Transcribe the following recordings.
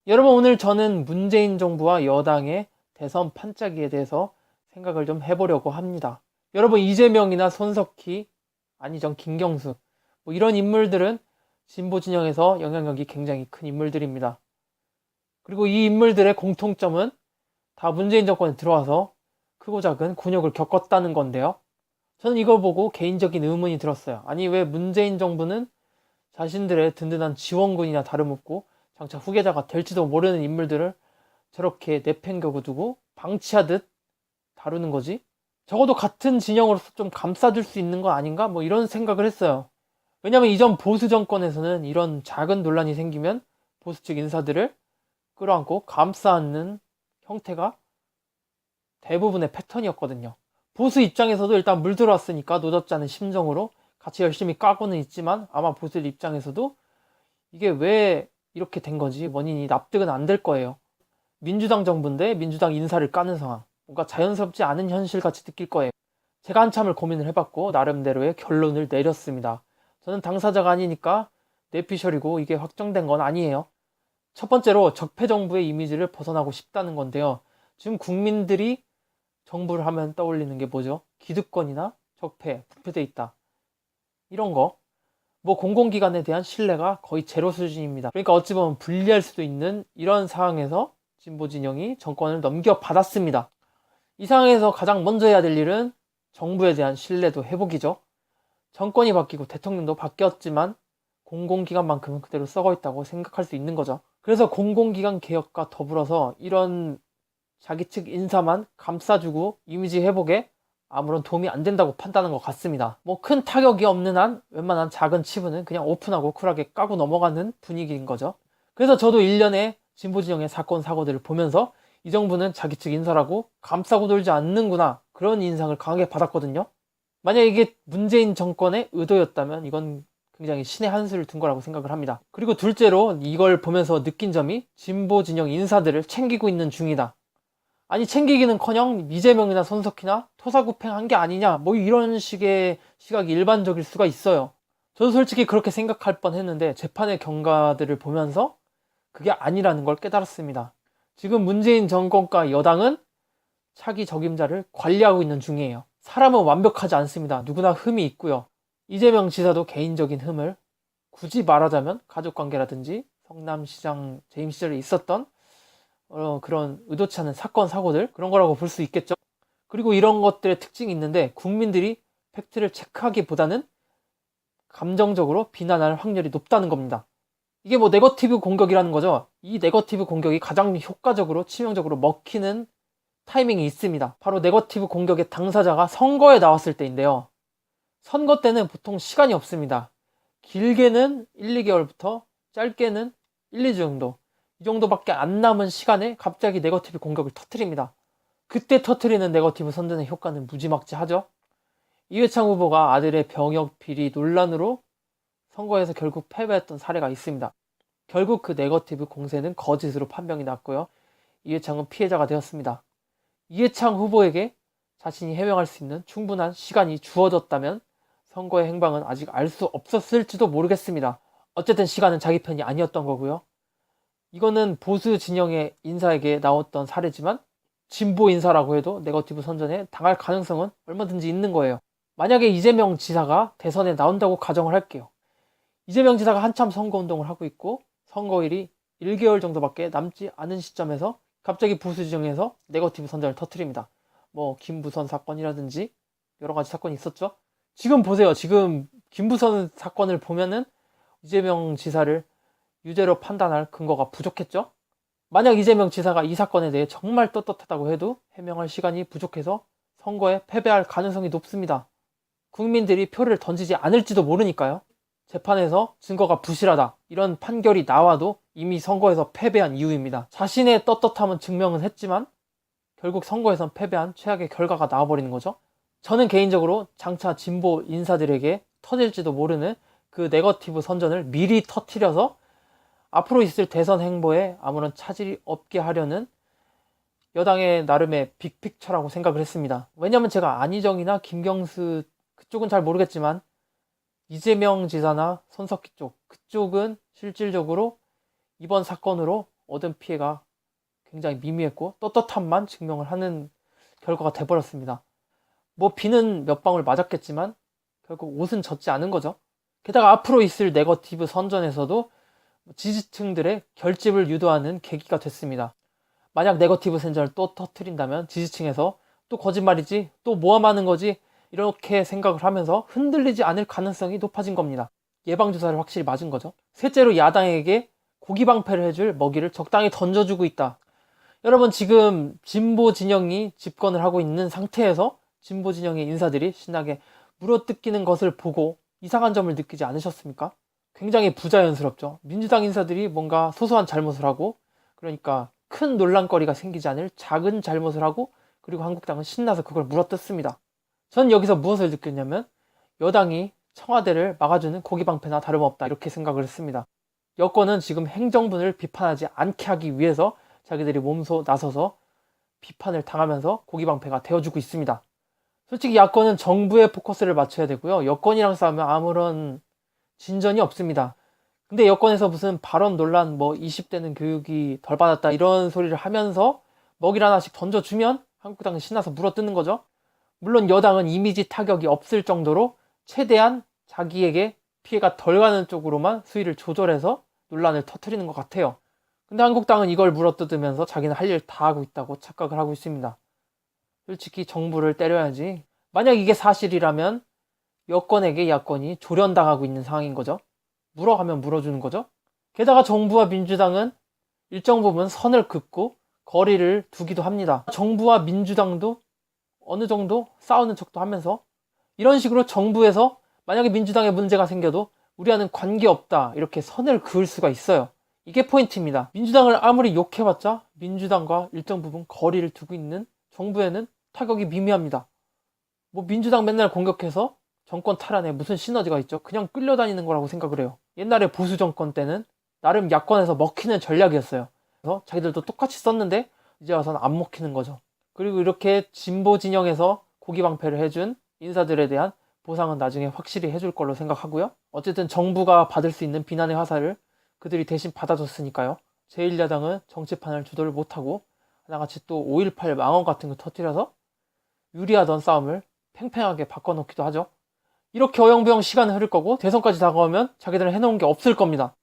여러분, 오늘 저는 문재인 정부와 여당의 대선 판짜기에 대해서 생각을 좀 해보려고 합니다. 여러분, 이재명이나 손석희, 안희정, 김경수 뭐 이런 인물들은 진보 진영에서 영향력이 굉장히 큰 인물들입니다. 그리고 이 인물들의 공통점은 다 문재인 정권에 들어와서 크고 작은 곤욕을 겪었다는 건데요. 저는 이걸 보고 개인적인 의문이 들었어요. 아니, 왜 문재인 정부는 자신들의 든든한 지원군이나 다름없고 장차 후계자가 될지도 모르는 인물들을 저렇게 내팽겨두고 방치하듯 다루는 거지? 적어도 같은 진영으로서 좀 감싸줄 수 있는 거 아닌가? 뭐 이런 생각을 했어요. 왜냐면 이전 보수 정권에서는 이런 작은 논란이 생기면 보수 측 인사들을 끌어안고 감싸 안는 형태가 대부분의 패턴이었거든요. 보수 입장에서도 일단 물 들어왔으니까 노젓자는 심정으로 같이 열심히 까고는 있지만 아마 보수 입장에서도 이게 왜 이렇게 된 건지 원인이 납득은 안 될 거예요. 민주당 정부인데 민주당 인사를 까는 상황. 뭔가 자연스럽지 않은 현실 같이 느낄 거예요. 제가 한참을 고민을 해봤고 나름대로의 결론을 내렸습니다. 저는 당사자가 아니니까 뇌피셜이고 이게 확정된 건 아니에요. 첫 번째로 적폐 정부의 이미지를 벗어나고 싶다는 건데요. 지금 국민들이 정부를 하면 떠올리는 게 뭐죠? 기득권이나 적폐, 부패돼 있다. 이런 거. 뭐 공공기관에 대한 신뢰가 거의 제로 수준입니다. 그러니까 어찌 보면 불리할 수도 있는 이런 상황에서 진보 진영이 정권을 넘겨받았습니다. 이 상황에서 가장 먼저 해야 될 일은 정부에 대한 신뢰도 회복이죠. 정권이 바뀌고 대통령도 바뀌었지만 공공기관만큼은 그대로 썩어 있다고 생각할 수 있는 거죠. 그래서 공공기관 개혁과 더불어서 이런 자기 측 인사만 감싸주고 이미지 회복에 아무런 도움이 안 된다고 판단한 것 같습니다. 뭐 큰 타격이 없는 한 웬만한 작은 치부는 그냥 오픈하고 쿨하게 까고 넘어가는 분위기인 거죠. 그래서 저도 1년의 진보 진영의 사건 사고들을 보면서 이 정부는 자기 측 인사라고 감싸고 놀지 않는구나, 그런 인상을 강하게 받았거든요. 만약 이게 문재인 정권의 의도였다면 이건 굉장히 신의 한 수를 둔 거라고 생각을 합니다. 그리고 둘째로 이걸 보면서 느낀 점이 진보 진영 인사들을 챙기고 있는 중이다. 아니, 챙기기는커녕 이재명이나 손석희나 토사구팽한 게 아니냐, 뭐 이런 식의 시각이 일반적일 수가 있어요. 저도 솔직히 그렇게 생각할 뻔했는데 재판의 경과들을 보면서 그게 아니라는 걸 깨달았습니다. 지금 문재인 정권과 여당은 차기 적임자를 관리하고 있는 중이에요. 사람은 완벽하지 않습니다. 누구나 흠이 있고요. 이재명 지사도 개인적인 흠을, 굳이 말하자면 가족관계라든지 성남시장 재임 시절에 있었던 그런 의도치 않은 사건 사고들, 그런 거라고 볼 수 있겠죠. 그리고 이런 것들의 특징이 있는데 국민들이 팩트를 체크하기보다는 감정적으로 비난할 확률이 높다는 겁니다. 이게 뭐 네거티브 공격이라는 거죠. 이 네거티브 공격이 가장 효과적으로 치명적으로 먹히는 타이밍이 있습니다. 바로 네거티브 공격의 당사자가 선거에 나왔을 때인데요. 선거 때는 보통 시간이 없습니다. 길게는 1, 2개월부터 짧게는 1, 2주 정도, 이 정도밖에 안 남은 시간에 갑자기 네거티브 공격을 터뜨립니다. 그때 터뜨리는 네거티브 선전의 효과는 무지막지하죠. 이회창 후보가 아들의 병역 비리 논란으로 선거에서 결국 패배했던 사례가 있습니다. 결국 그 네거티브 공세는 거짓으로 판명이 났고요. 이회창은 피해자가 되었습니다. 이회창 후보에게 자신이 해명할 수 있는 충분한 시간이 주어졌다면 선거의 행방은 아직 알 수 없었을지도 모르겠습니다. 어쨌든 시간은 자기 편이 아니었던 거고요. 이거는 보수 진영의 인사에게 나왔던 사례지만 진보 인사라고 해도 네거티브 선전에 당할 가능성은 얼마든지 있는 거예요. 만약에 이재명 지사가 대선에 나온다고 가정을 할게요. 이재명 지사가 한참 선거운동을 하고 있고 선거일이 1개월 정도밖에 남지 않은 시점에서 갑자기 보수 진영에서 네거티브 선전을 터뜨립니다. 뭐 김부선 사건이라든지 여러 가지 사건이 있었죠. 지금 보세요. 지금 김부선 사건을 보면은 이재명 지사를 유죄로 판단할 근거가 부족했죠. 만약 이재명 지사가 이 사건에 대해 정말 떳떳하다고 해도 해명할 시간이 부족해서 선거에 패배할 가능성이 높습니다. 국민들이 표를 던지지 않을지도 모르니까요. 재판에서 증거가 부실하다, 이런 판결이 나와도 이미 선거에서 패배한 이유입니다. 자신의 떳떳함은 증명은 했지만 결국 선거에선 패배한 최악의 결과가 나와버리는 거죠. 저는 개인적으로 장차 진보 인사들에게 터질지도 모르는 그 네거티브 선전을 미리 터뜨려서 앞으로 있을 대선 행보에 아무런 차질이 없게 하려는 여당의 나름의 빅픽처라고 생각을 했습니다. 왜냐면 제가 안희정이나 김경수 그쪽은 잘 모르겠지만 이재명 지사나 손석희 쪽, 그쪽은 실질적으로 이번 사건으로 얻은 피해가 굉장히 미미했고 떳떳함만 증명을 하는 결과가 돼버렸습니다. 뭐 비는 몇 방울 맞았겠지만 결국 옷은 젖지 않은 거죠. 게다가 앞으로 있을 네거티브 선전에서도 지지층들의 결집을 유도하는 계기가 됐습니다. 만약 네거티브 선전을 또 터트린다면 지지층에서 또 거짓말이지, 또 모함하는 거지, 이렇게 생각을 하면서 흔들리지 않을 가능성이 높아진 겁니다. 예방주사를 확실히 맞은 거죠. 셋째로 야당에게 고기방패를 해줄 먹이를 적당히 던져주고 있다. 여러분, 지금 진보 진영이 집권을 하고 있는 상태에서 진보 진영의 인사들이 신나게 물어뜯기는 것을 보고 이상한 점을 느끼지 않으셨습니까? 굉장히 부자연스럽죠. 민주당 인사들이 뭔가 소소한 잘못을 하고, 그러니까 큰 논란거리가 생기지 않을 작은 잘못을 하고, 그리고 한국당은 신나서 그걸 물어뜯습니다. 전 여기서 무엇을 느꼈냐면 여당이 청와대를 막아주는 고기방패나 다름없다, 이렇게 생각을 했습니다. 여권은 지금 행정부를 비판하지 않게 하기 위해서 자기들이 몸소 나서서 비판을 당하면서 고기방패가 되어주고 있습니다. 솔직히 야권은 정부에 포커스를 맞춰야 되고요. 여권이랑 싸우면 아무런 진전이 없습니다. 근데 여권에서 무슨 발언 논란, 뭐 20대는 교육이 덜 받았다, 이런 소리를 하면서 먹이를 하나씩 던져주면 한국당은 신나서 물어뜯는 거죠. 물론 여당은 이미지 타격이 없을 정도로 최대한 자기에게 피해가 덜 가는 쪽으로만 수위를 조절해서 논란을 터뜨리는 것 같아요. 근데 한국당은 이걸 물어뜯으면서 자기는 할 일 다 하고 있다고 착각을 하고 있습니다. 솔직히 정부를 때려야지. 만약 이게 사실이라면 여권에게 야권이 조련당하고 있는 상황인 거죠. 물어가면 물어주는 거죠. 게다가 정부와 민주당은 일정 부분 선을 긋고 거리를 두기도 합니다. 정부와 민주당도 어느 정도 싸우는 척도 하면서 이런 식으로 정부에서 만약에 민주당에 문제가 생겨도 우리와는 관계없다, 이렇게 선을 그을 수가 있어요. 이게 포인트입니다. 민주당을 아무리 욕해봤자 민주당과 일정 부분 거리를 두고 있는 정부에는 타격이 미미합니다. 뭐 민주당 맨날 공격해서 정권 탈환에 무슨 시너지가 있죠? 그냥 끌려다니는 거라고 생각을 해요. 옛날에 보수 정권 때는 나름 야권에서 먹히는 전략이었어요. 그래서 자기들도 똑같이 썼는데 이제 와서는 안 먹히는 거죠. 그리고 이렇게 진보 진영에서 고기방패를 해준 인사들에 대한 보상은 나중에 확실히 해줄 걸로 생각하고요. 어쨌든 정부가 받을 수 있는 비난의 화살을 그들이 대신 받아줬으니까요. 제1야당은 정치판을 주도를 못하고 하나같이 또 5.18 망언 같은 거 터뜨려서 유리하던 싸움을 팽팽하게 바꿔놓기도 하죠. 이렇게 어영부영 시간은 흐를 거고 대선까지 다가오면 자기들은 해놓은 게 없을 겁니다.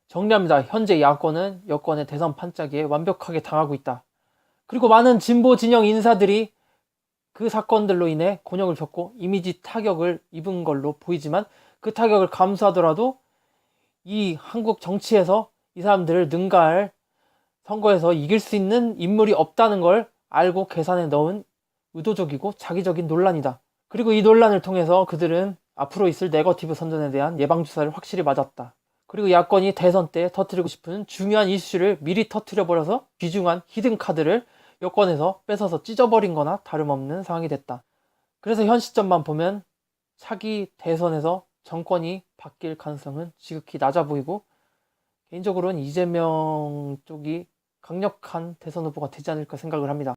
정리합니다. 현재 야권은 여권의 대선 판짜기에 완벽하게 당하고 있다. 그리고 많은 진보 진영 인사들이 그 사건들로 인해 곤욕을 겪고 이미지 타격을 입은 걸로 보이지만 그 타격을 감수하더라도 이 한국 정치에서 이 사람들을 능가할, 선거에서 이길 수 있는 인물이 없다는 걸 알고 계산에 넣은 의도적이고 자기적인 논란이다. 그리고 이 논란을 통해서 그들은 앞으로 있을 네거티브 선전에 대한 예방주사를 확실히 맞았다. 그리고 야권이 대선 때 터뜨리고 싶은 중요한 이슈를 미리 터뜨려버려서 귀중한 히든카드를 여권에서 뺏어서 찢어버린 거나 다름없는 상황이 됐다. 그래서 현 시점만 보면 차기 대선에서 정권이 바뀔 가능성은 지극히 낮아 보이고, 개인적으로는 이재명 쪽이 강력한 대선 후보가 되지 않을까 생각을 합니다.